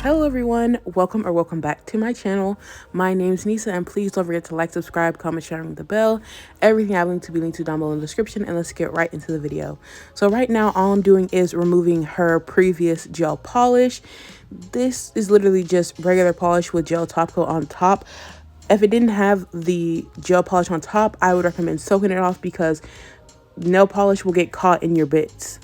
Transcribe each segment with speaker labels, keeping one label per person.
Speaker 1: Hello everyone, welcome back to my channel. My name is Nisa, and please don't forget to like, subscribe, comment, share, and ring the bell. Everything I link to be linked to down below in the description, and let's get right into the video. So right now all I'm doing is removing her previous gel polish. This is literally just regular polish with gel top coat on top. If it didn't have the gel polish on top, I would recommend soaking it off because nail polish will get caught in your bits.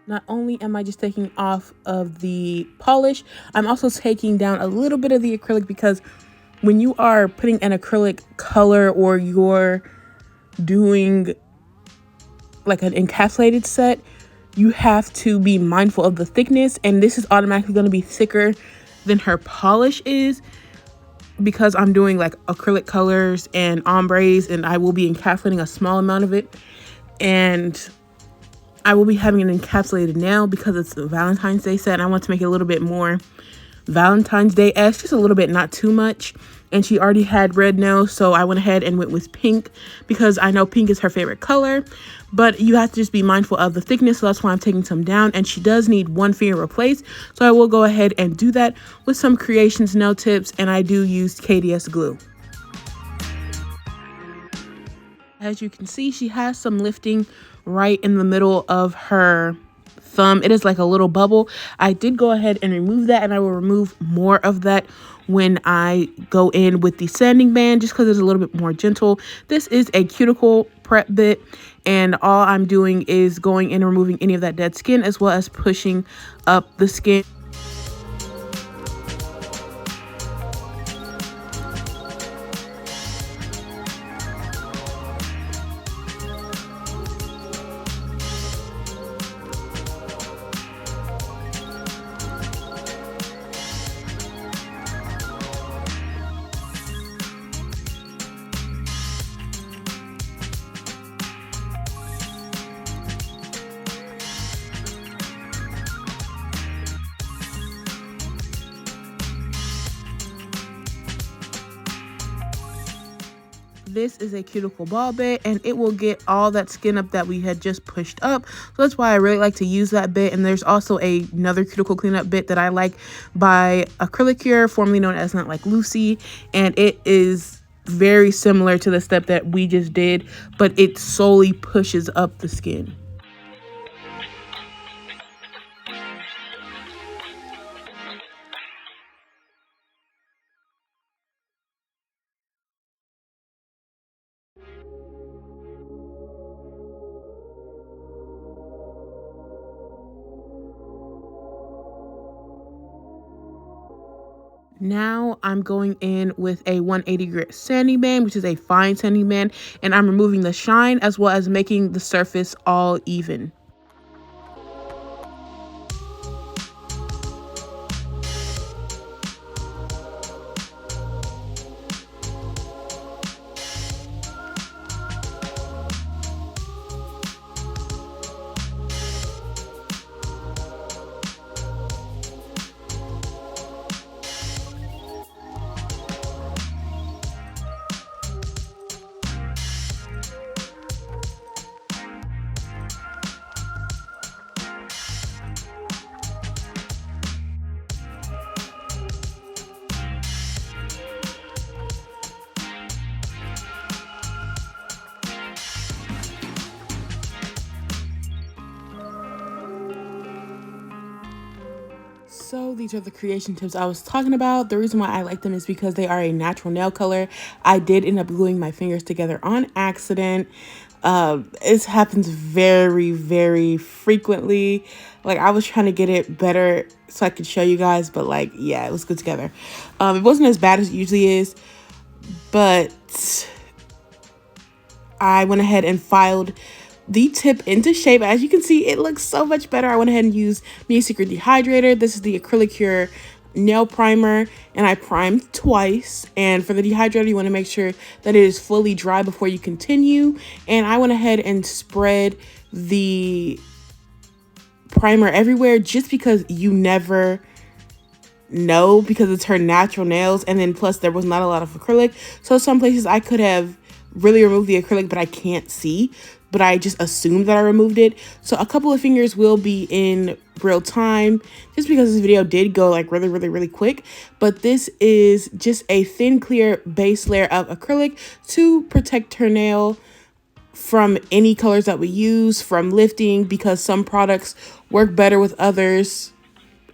Speaker 1: Not only am I just taking off of the polish, I'm also taking down a little bit of the acrylic, because when you are putting an acrylic color or you're doing like an encapsulated set, you have to be mindful of the thickness, and this is automatically going to be thicker than her polish is because I'm doing like acrylic colors and ombres, and I will be encapsulating a small amount of it, and I will be having an encapsulated nail because it's a Valentine's Day set, and I want to make it a little bit more Valentine's Day-esque, just a little bit, not too much. And she already had red nails, so I went ahead and went with pink because I know pink is her favorite color. But you have to just be mindful of the thickness, so that's why I'm taking some down. And she does need one finger replaced, so I will go ahead and do that with some Creations nail tips, and I do use KDS glue. As you can see, she has some lifting right in the middle of her thumb. It is like a little bubble. I did go ahead and remove that, and I will remove more of that when I go in with the sanding band, just because it's a little bit more gentle. This is a cuticle prep bit, and all I'm doing is going in and removing any of that dead skin, as well as pushing up the skin. This is a cuticle ball bit, and it will get all that skin up that we had just pushed up. So that's why I really like to use that bit. And there's also another cuticle cleanup bit that I like by Acrylicure, formerly known as Not Like Lucy, and it is very similar to the step that we just did, but it solely pushes up the skin. Now I'm going in with a 180 grit sanding band, which is a fine sanding band, and I'm removing the shine as well as making the surface all even. So these are the creation tips I was talking about. The reason why I like them is because they are a natural nail color. I did end up gluing my fingers together on accident. It happens very, very frequently. Like, I was trying to get it better so I could show you guys, but like, yeah, it was good together. It wasn't as bad as it usually is, but I went ahead and filed the tip into shape. As you can see, it looks so much better. I went ahead and used my Secret Dehydrator. This is the Acrylicure nail primer, and I primed twice. And for the dehydrator, you want to make sure that it is fully dry before you continue. And I went ahead and spread the primer everywhere, just because you never know, because it's her natural nails, and then plus there was not a lot of acrylic, so some places I could have really removed the acrylic, but I can't see, but I just assumed that I removed it. So a couple of fingers will be in real time, just because this video did go like really quick. But this is just a thin clear base layer of acrylic to protect her nail from any colors that we use, from lifting, because some products work better with others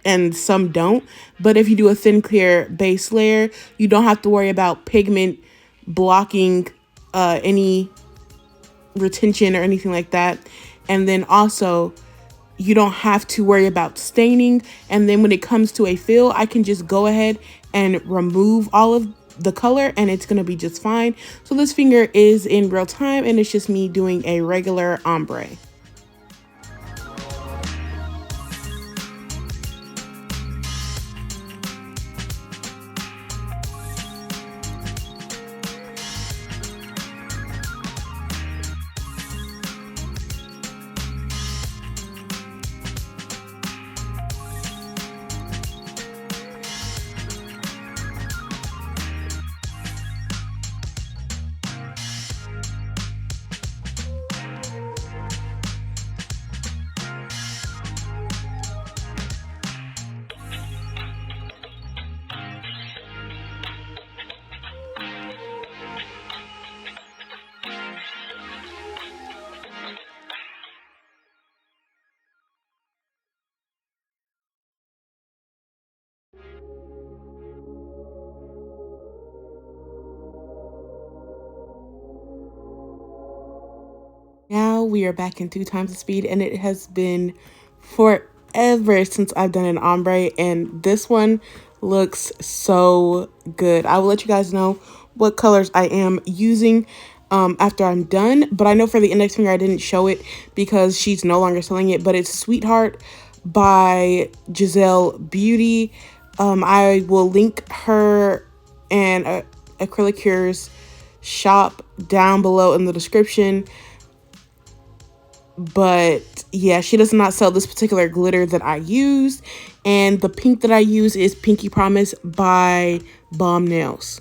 Speaker 1: and some don't. But if you do a thin clear base layer, you don't have to worry about pigment blocking any retention or anything like that. And then also you don't have to worry about staining. And then when it comes to a fill, I can just go ahead and remove all of the color and it's going to be just fine. So this finger is in real time, and it's just me doing a regular ombre. Now we are back in 2 times the speed, and it has been forever since I've done an ombre, and this one looks so good. I will let you guys know what colors I am using after I'm done, but I know for the index finger I didn't show it because she's no longer selling it, but it's Sweetheart by GZLbeauty. I will link her and Acrylicure's shop down below in the description. But yeah, she does not sell this particular glitter that I used, and the pink that I use is Pinky Promise by Bombnails.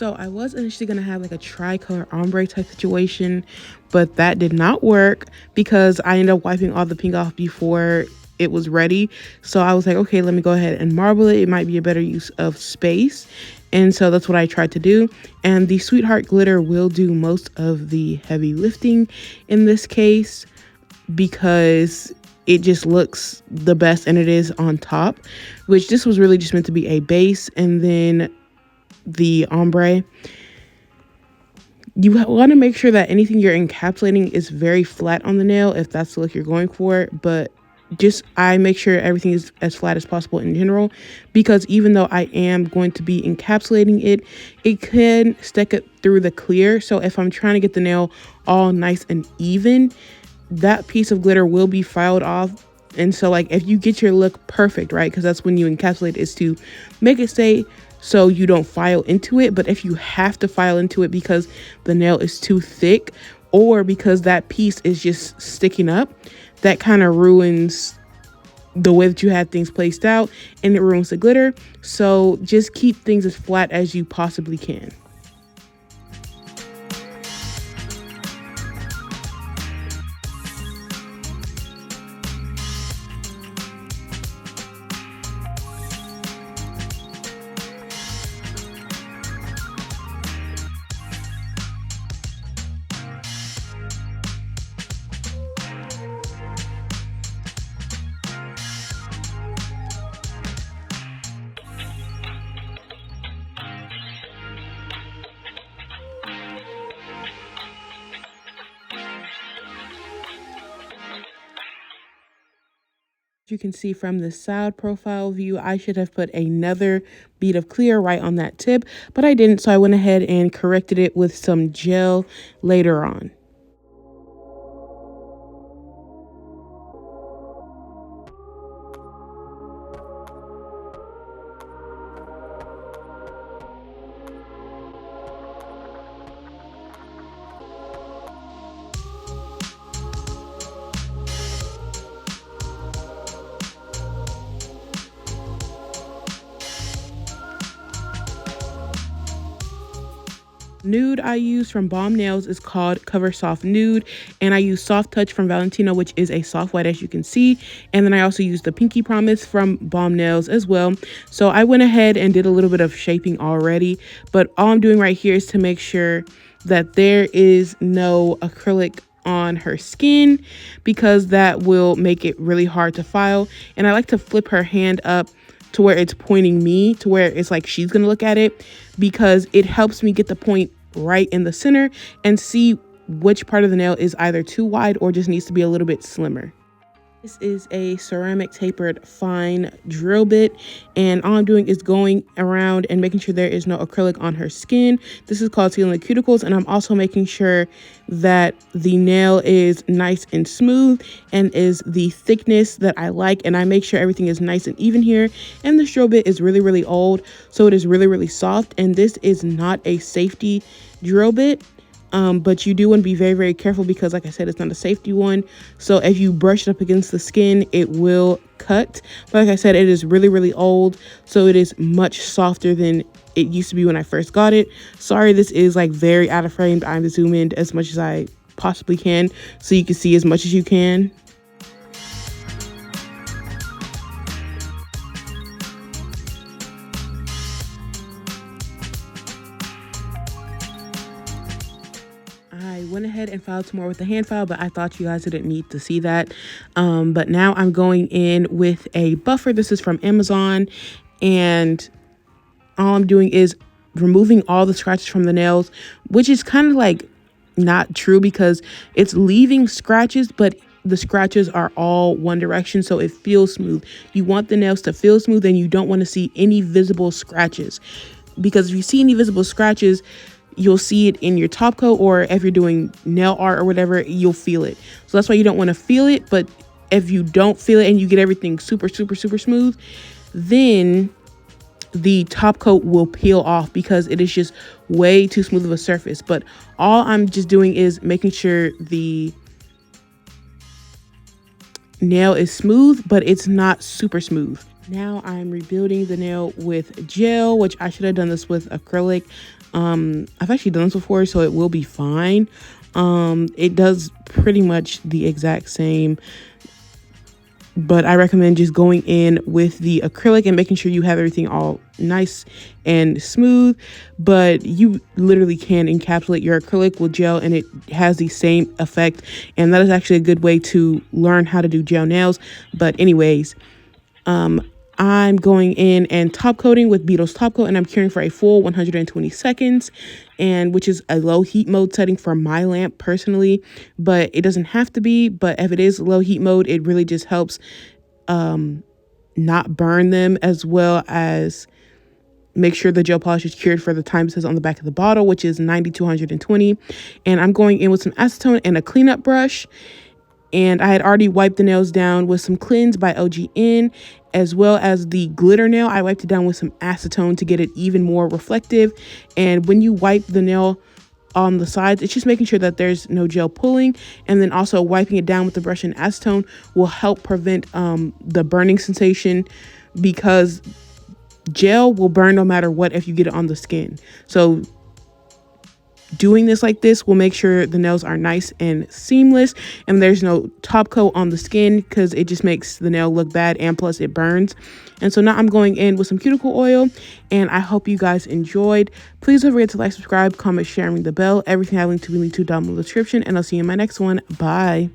Speaker 1: So I was initially going to have like a tricolor ombre type situation, but that did not work because I ended up wiping all the pink off before it was ready. So I was like, okay, let me go ahead and marble it. It might be a better use of space. And so that's what I tried to do. And the Sweetheart glitter will do most of the heavy lifting in this case because it just looks the best, and it is on top, which this was really just meant to be a base. And then the ombre, you want to make sure that anything you're encapsulating is very flat on the nail if that's the look you're going for. But just I make sure everything is as flat as possible in general, because even though I am going to be encapsulating it, it can stick it through the clear. So if I'm trying to get the nail all nice and even, that piece of glitter will be filed off. And so like if you get your look perfect, right, because that's when you encapsulate, is to make it stay so you don't file into it. But if you have to file into it because the nail is too thick or because that piece is just sticking up, that kind of ruins the way that you had things placed out, and it ruins the glitter. So just keep things as flat as you possibly can. You can see from the side profile view, I should have put another bead of clear right on that tip, but I didn't, so I went ahead and corrected it with some gel later on. Nude I use from Bombnails is called Cover Soft Nude, and I use Soft Touch from Valentino, which is a soft white, as you can see. And then I also use the Pinky Promise from Bombnails as well. So I went ahead and did a little bit of shaping already, but all I'm doing right here is to make sure that there is no acrylic on her skin, because that will make it really hard to file. And I like to flip her hand up to where it's pointing me, to where it's like she's gonna look at it, because it helps me get the point right in the center and see which part of the nail is either too wide or just needs to be a little bit slimmer. This is a ceramic tapered fine drill bit, and all I'm doing is going around and making sure there is no acrylic on her skin. This is called sealing the cuticles, and I'm also making sure that the nail is nice and smooth and is the thickness that I like, and I make sure everything is nice and even here. And this drill bit is really old, so it is really soft, and this is not a safety drill bit. But you do want to be very careful, because like I said, it's not a safety one. So if you brush it up against the skin, it will cut. But like I said, it is really old, so it is much softer than it used to be when I first got it. Sorry, this is like very out of frame. I'm zoom in as much as I possibly can so you can see as much as you can. I went ahead and filed some more with the hand file, but I thought you guys didn't need to see that. But now I'm going in with a buffer. This is from Amazon, and all I'm doing is removing all the scratches from the nails, which is kind of like not true, because it's leaving scratches, but the scratches are all one direction, so it feels smooth. You want the nails to feel smooth, and you don't want to see any visible scratches, because if you see any visible scratches, you'll see it in your top coat, or if you're doing nail art or whatever, you'll feel it. So that's why you don't want to feel it. But if you don't feel it and you get everything super smooth, then the top coat will peel off, because it is just way too smooth of a surface. But all I'm just doing is making sure the nail is smooth, but it's not super smooth. Now I'm rebuilding the nail with gel, which I should have done this with acrylic. I've actually done this before, so it will be fine. It does pretty much the exact same, but I recommend just going in with the acrylic and making sure you have everything all nice and smooth. But you literally can encapsulate your acrylic with gel, and it has the same effect. And that is actually a good way to learn how to do gel nails. But anyways, I'm going in and top coating with Beetle's top coat, and I'm curing for a full 120 seconds, and which is a low heat mode setting for my lamp personally, but it doesn't have to be. But if it is low heat mode, it really just helps not burn them, as well as make sure the gel polish is cured for the time it says on the back of the bottle, which is 90 to 120. And I'm going in with some acetone and a cleanup brush. And I had already wiped the nails down with some Cleanse by OGN, as well as the glitter nail. I wiped it down with some acetone to get it even more reflective. And when you wipe the nail on the sides. It's just making sure that there's no gel pulling, and then also wiping it down with the brush and acetone will help prevent the burning sensation, because gel will burn no matter what if you get it on the skin. So doing this like this will make sure the nails are nice and seamless, and there's no top coat on the skin, because it just makes the nail look bad, and plus it burns. And so now I'm going in with some cuticle oil, and I hope you guys enjoyed. Please don't forget to like, subscribe, comment, share, and ring the bell. Everything I link to be linked to down in the description, and I'll see you in my next one. Bye.